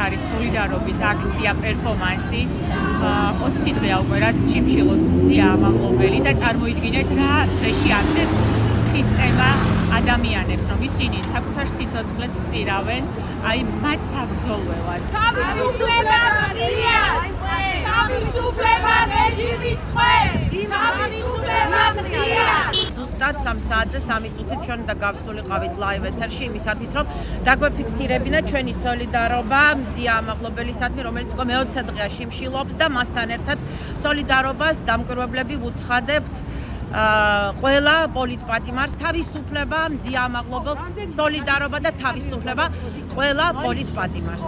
არის სოლიდარობის აქცია, პერფორმანსი. 20 დღეა უკვე რაც შიმშილობს მზია ამაღლობელი და წარმოიდგინეთ რა დღეში ამდენს სისტემა ადამიანებს, რომ ისინი საკუთარ სიცოცხლეს სწირავენ, აი მათ საბრძოლველად. თავისუფლება მზიას! თავისუფლება რეჟიმის ტყვეს! თავისუფლება მზიას! ზუსტად 3 საათზე 3 წუთით ჩვენ უნდა გავსულიყავით live ეთერში იმისათვის, რომ დაგვეფიქსირებინათ ჩვენი სოლიდარობა მზია ამაღლობელისადმი, რომელიც უკვე მე-20 დღეა შიმშილობს და მასთან ერთად სოლიდარობას დამკვირვებლები ვუცხადებთ ყველა პოლიტპატიმარს, თავისუფლება მზია ამაღლობელს, სოლიდარობა და თავისუფლება ყველა პოლიტპატიმარს.